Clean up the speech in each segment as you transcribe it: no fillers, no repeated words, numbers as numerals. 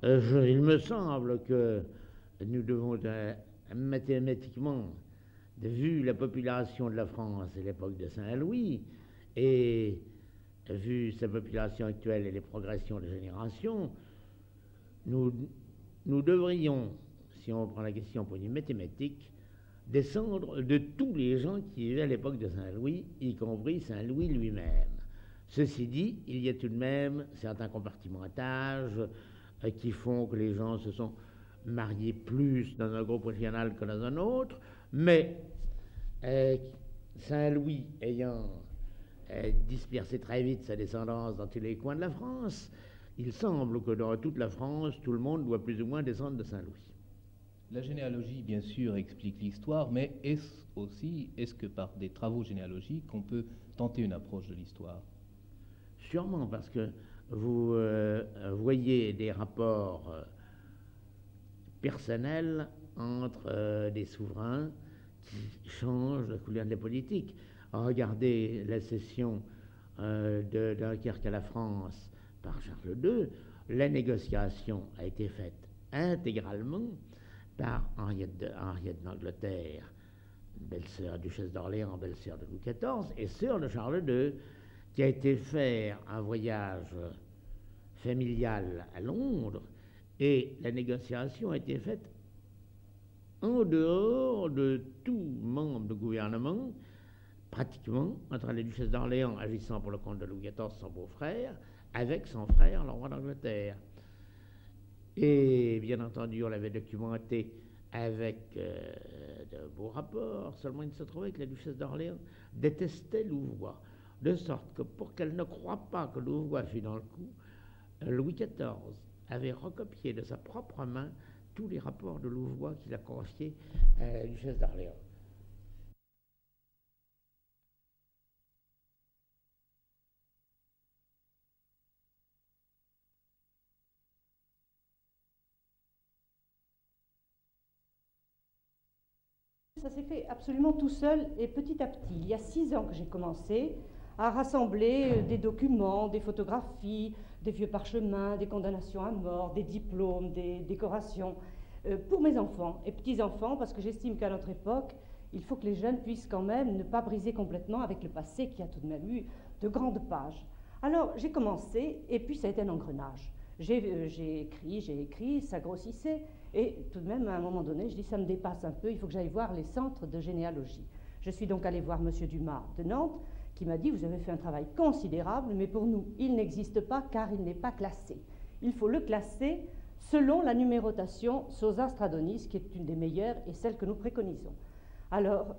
Il me semble que nous devons mathématiquement, vu la population de la France à l'époque de Saint-Louis, et vu sa population actuelle et les progressions de génération, nous, nous devrions, si on prend la question au point de vue mathématique, descendre de tous les gens qui vivaient à l'époque de Saint-Louis, y compris Saint-Louis lui-même. Ceci dit, il y a tout de même certains compartimentages qui font que les gens se sont mariés plus dans un groupe régional que dans un autre, mais Saint-Louis ayant dispersé très vite sa descendance dans tous les coins de la France, il semble que dans toute la France, tout le monde doit plus ou moins descendre de Saint-Louis. La généalogie, bien sûr, explique l'histoire, mais est-ce que par des travaux généalogiques, on peut tenter une approche de l'histoire? Sûrement, parce que vous voyez des rapports personnels entre des souverains qui changent la couleur de la politique. Regardez la cession de Dunkerque à la France par Charles II. La négociation a été faite intégralement par Henriette d'Angleterre, belle-sœur, duchesse d'Orléans, belle-sœur de Louis XIV, et sœur de Charles II, qui a été faire un voyage familial à Londres, et la négociation a été faite en dehors de tout membre de gouvernement, pratiquement, entre la duchesse d'Orléans agissant pour le compte de Louis XIV, son beau-frère, avec son frère, le roi d'Angleterre. Et bien entendu, on l'avait documenté avec de beaux rapports, seulement il se trouvait que la duchesse d'Orléans détestait Louvois, de sorte que pour qu'elle ne croie pas que Louvois fût dans le coup, Louis XIV avait recopié de sa propre main tous les rapports de Louvois qu'il a confiés à la duchesse d'Orléans. Ça s'est fait absolument tout seul et petit à petit. Il y a 6 ans que j'ai commencé à rassembler des documents, des photographies, des vieux parchemins, des condamnations à mort, des diplômes, des décorations, pour mes enfants et petits-enfants, parce que j'estime qu'à notre époque, il faut que les jeunes puissent quand même ne pas briser complètement avec le passé qui a tout de même eu de grandes pages. Alors j'ai commencé et puis ça a été un engrenage. J'ai écrit, ça grossissait. Et tout de même, à un moment donné, je dis, ça me dépasse un peu, il faut que j'aille voir les centres de généalogie. Je suis donc allée voir M. Dumas de Nantes, qui m'a dit, vous avez fait un travail considérable, mais pour nous, il n'existe pas car il n'est pas classé. Il faut le classer selon la numérotation Sosa-Stradonis, qui est une des meilleures et celle que nous préconisons. Alors,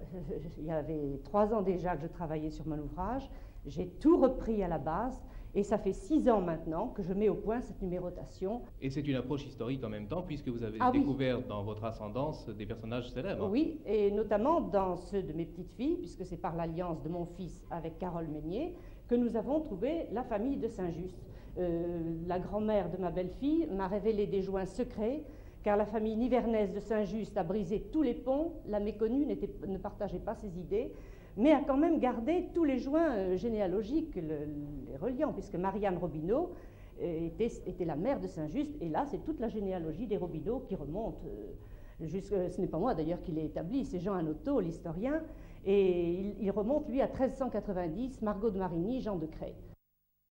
il y avait 3 ans déjà que je travaillais sur mon ouvrage, j'ai tout repris à la base, et ça fait 6 ans maintenant que je mets au point cette numérotation. Et c'est une approche historique en même temps, puisque vous avez découvert dans votre ascendance des personnages célèbres. Oui, et notamment dans ceux de mes petites filles, puisque c'est par l'alliance de mon fils avec Carole Meignier que nous avons trouvé la famille de Saint-Just. La grand-mère de ma belle-fille m'a révélé des joints secrets, car la famille nivernaise de Saint-Just a brisé tous les ponts, la méconnue ne partageait pas ses idées, mais a quand même gardé tous les joints généalogiques, les reliant, puisque Marianne Robineau était la mère de Saint-Just, et là, c'est toute la généalogie des Robineau qui remonte, ce n'est pas moi d'ailleurs qui l'ai établi, c'est Jean Hanoteau, l'historien, et il remonte, lui, à 1390, Margot de Marigny, Jean de Cray.